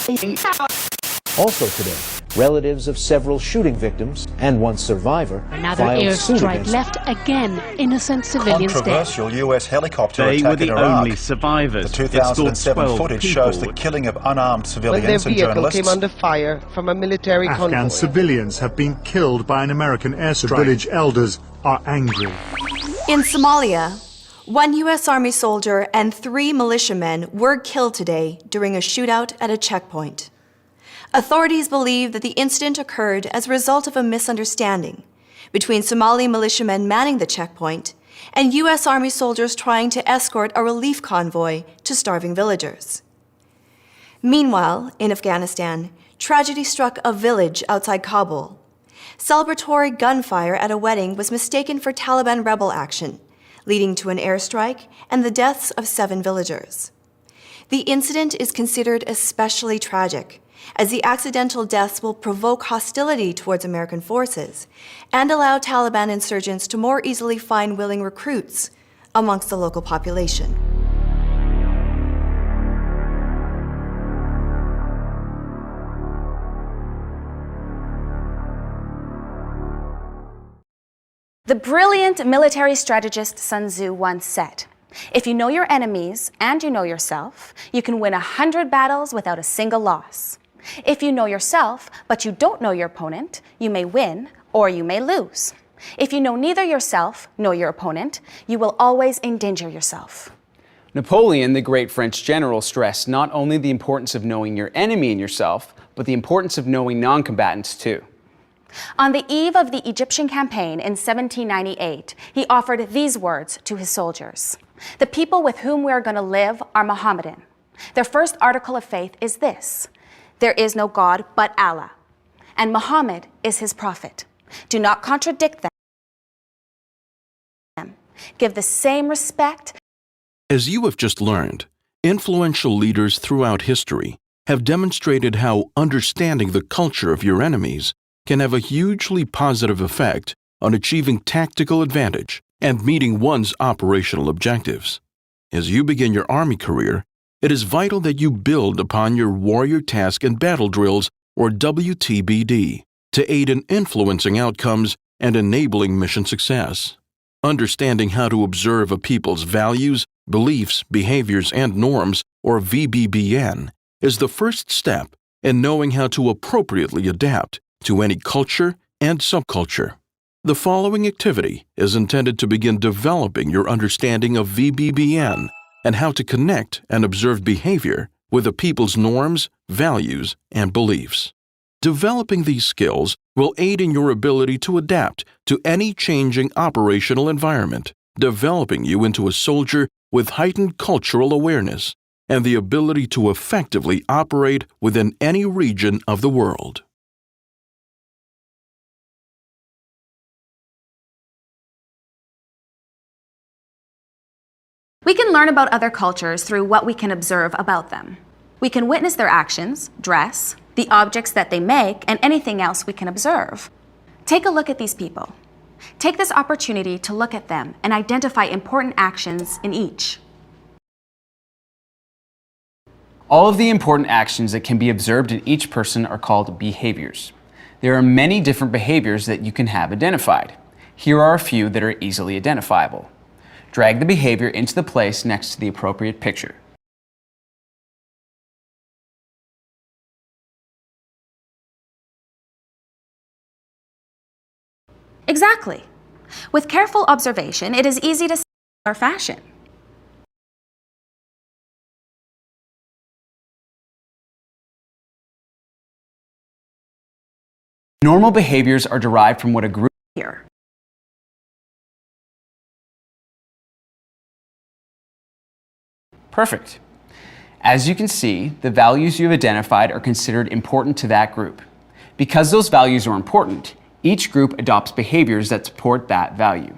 Also today, relatives of several shooting victims and one survivor Another filed suit airstrike against left again innocent civilians dead. Controversial US helicopter They attack were the in Iraq. only survivors. The 2007 It stole 12 footage people. shows the killing of unarmed When civilians their and vehicle journalists. came under fire from a military Afghan convoy. civilians have been killed by an American airstrike. Village elders are angry. In Somalia, one U.S. Army soldier and 3 militiamen were killed today during a shootout at a checkpoint. Authorities believe that the incident occurred as a result of a misunderstanding between Somali militiamen manning the checkpoint and U.S. Army soldiers trying to escort a relief convoy to starving villagers. Meanwhile, in Afghanistan, tragedy struck a village outside Kabul. Celebratory gunfire at a wedding was mistaken for Taliban rebel action, leading to an airstrike and the deaths of 7 villagers. The incident is considered especially tragic, as the accidental deaths will provoke hostility towards American forces and allow Taliban insurgents to more easily find willing recruits amongst the local population. The brilliant military strategist Sun Tzu once said, "If you know your enemies and you know yourself, you can win 100 battles without a single loss. If you know yourself, but you don't know your opponent, you may win or you may lose. If you know neither yourself nor your opponent, you will always endanger yourself." Napoleon, the great French general, stressed not only the importance of knowing your enemy and yourself, but the importance of knowing non-combatants too. On the eve of the Egyptian campaign in 1798, he offered these words to his soldiers: "The people with whom we are going to live are Mohammedan. Their first article of faith is this: there is no God but Allah, and Muhammad is his prophet. Do not contradict them. Give the same respect." As you have just learned, influential leaders throughout history have demonstrated how understanding the culture of your enemies can have a hugely positive effect on achieving tactical advantage and meeting one's operational objectives. As you begin your Army career, it is vital that you build upon your Warrior Task and Battle Drills, or WTBD, to aid in influencing outcomes and enabling mission success. Understanding how to observe a people's values, beliefs, behaviors, and norms, or VBBN, is the first step in knowing how to appropriately adapt to any culture and subculture. The following activity is intended to begin developing your understanding of VBBN and how to connect and observe behavior with a people's norms, values, and beliefs. Developing these skills will aid in your ability to adapt to any changing operational environment, developing you into a soldier with heightened cultural awareness and the ability to effectively operate within any region of the world. We can learn about other cultures through what we can observe about them. We can witness their actions, dress, the objects that they make, and anything else we can observe. Take a look at these people. Take this opportunity to look at them and identify important actions in each. All of the important actions that can be observed in each person are called behaviors. There are many different behaviors that you can have identified. Here are a few that are easily identifiable. Drag the behavior into the place next to the appropriate picture. Exactly. With careful observation, it is easy to see our fashion. Normal behaviors are derived from what a group Here. Perfect. As you can see, the values you've identified are considered important to that group. Because those values are important, each group adopts behaviors that support that value.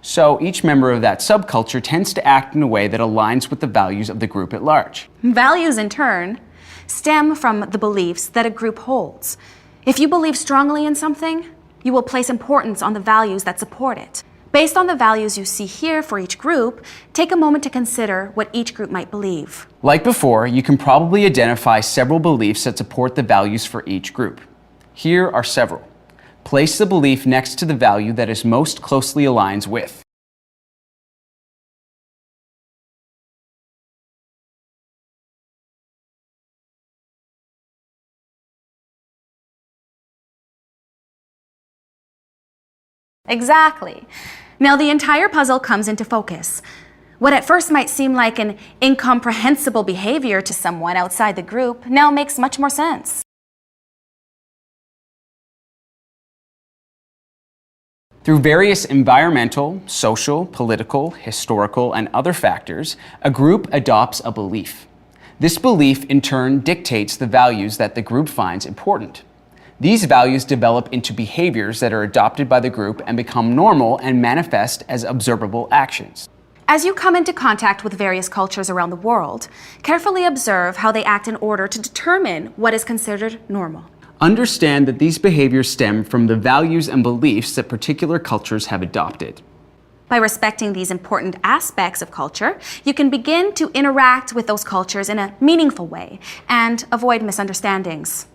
So each member of that subculture tends to act in a way that aligns with the values of the group at large. Values, in turn, stem from the beliefs that a group holds. If you believe strongly in something, you will place importance on the values that support it. Based on the values you see here for each group, take a moment to consider what each group might believe. Like before, you can probably identify several beliefs that support the values for each group. Here are several. Place the belief next to the value that is most closely aligns with. Exactly. Now the entire puzzle comes into focus. What at first might seem like an incomprehensible behavior to someone outside the group now makes much more sense. Through various environmental, social, political, historical, and other factors, a group adopts a belief. This belief in turn dictates the values that the group finds important. These values develop into behaviors that are adopted by the group and become normal and manifest as observable actions. As you come into contact with various cultures around the world, carefully observe how they act in order to determine what is considered normal. Understand that these behaviors stem from the values and beliefs that particular cultures have adopted. By respecting these important aspects of culture, you can begin to interact with those cultures in a meaningful way and avoid misunderstandings.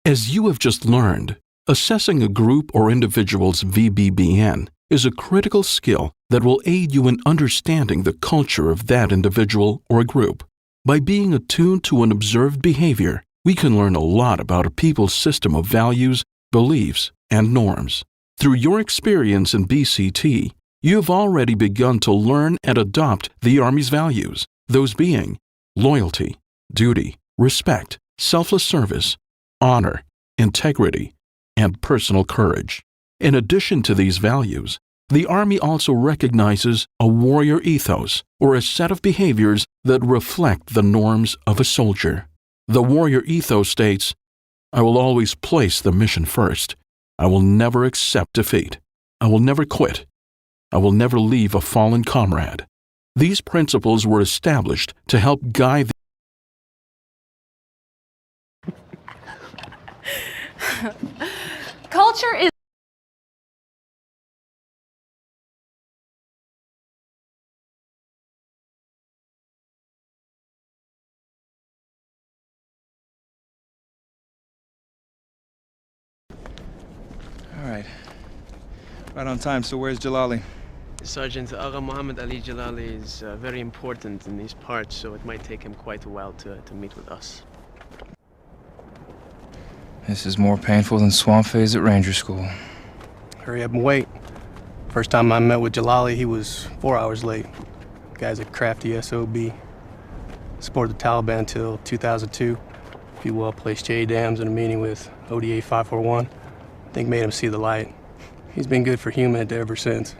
As you have just learned, assessing a group or individual's VBBN is a critical skill that will aid you in understanding the culture of that individual or group. By being attuned to an observed behavior, we can learn a lot about a people's system of values, beliefs, and norms. Through your experience in BCT, you have already begun to learn and adopt the Army's values, those being loyalty, duty, respect, selfless service, honor, integrity, and personal courage. In addition to these values, the Army also recognizes a warrior ethos, or a set of behaviors that reflect the norms of a soldier. The warrior ethos states, "I will always place the mission first. I will never accept defeat. I will never quit. I will never leave a fallen comrade." These principles were established to help guide the Culture is All right. Right on time. So where's Jalali? Sergeant Agha Muhammad Ali Jalali is very important in these parts, so it might take him quite a while to meet with us. This is more painful than swamp phase at Ranger School. Hurry up and wait. First time I met with Jalali, he was 4 hours late. Guy's a crafty SOB. Supported the Taliban till 2002. A few well-placed JDAMs in a meeting with ODA 541. I think made him see the light. He's been good for human ever since.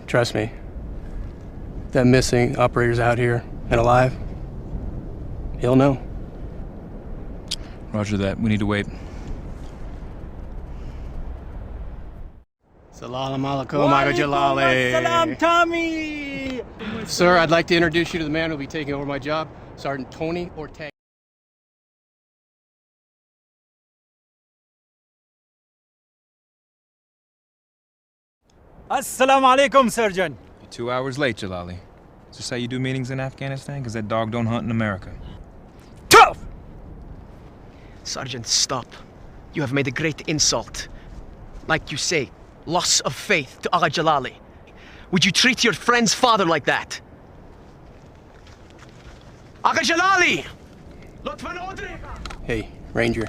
Trust me, if that missing operator's out here and alive, he'll know. Roger that. We need to wait. Salam alaikum, Agha Jalali. Salam, Tommy! Sir, I'd like to introduce you to the man who'll be taking over my job, Sergeant Tony Ortega. Assalamu alaikum, Surgeon. You're 2 hours late, Jalali. Is this how you do meetings in Afghanistan? Because that dog don't hunt in America. Tough! Sergeant, stop. You have made a great insult. Like you say, loss of faith to Agha Jalali. Would you treat your friend's father like that? Agha Jalali! Hey, Ranger.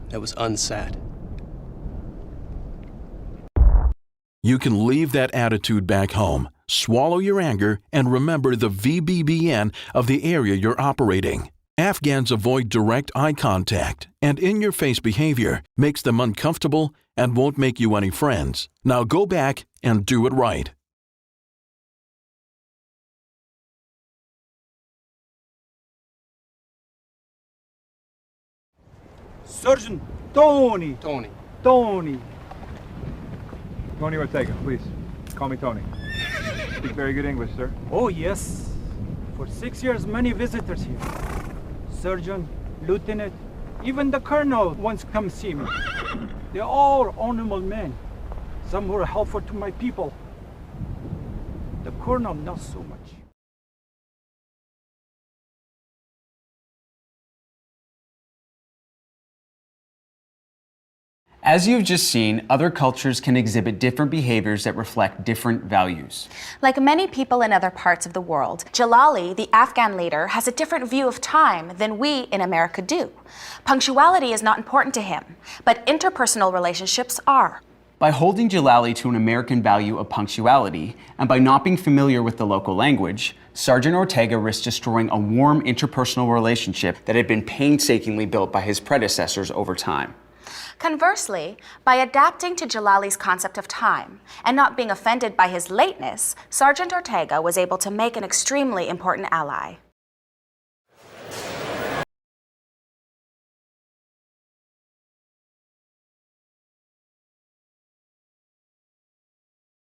That was unsad. You can leave that attitude back home, swallow your anger, and remember the VBBN of the area you're operating. Afghans avoid direct eye contact, and in-your-face behavior makes them uncomfortable and won't make you any friends. Now go back and do it right. Surgeon Tony. Tony. Tony. Tony Ortega, please. Call me Tony. Speak very good English, sir. Oh, yes. For 6 years, many visitors here. Surgeon, lieutenant, Even the colonel once come see me. They're all honorable men. Some were helpful to my people. The colonel not so much. As you've just seen, other cultures can exhibit different behaviors that reflect different values. Like many people in other parts of the world, Jalali, the Afghan leader, has a different view of time than we in America do. Punctuality is not important to him, but interpersonal relationships are. By holding Jalali to an American value of punctuality, and by not being familiar with the local language, Sergeant Ortega risked destroying a warm interpersonal relationship that had been painstakingly built by his predecessors over time. Conversely, by adapting to Jalali's concept of time and not being offended by his lateness, Sergeant Ortega was able to make an extremely important ally.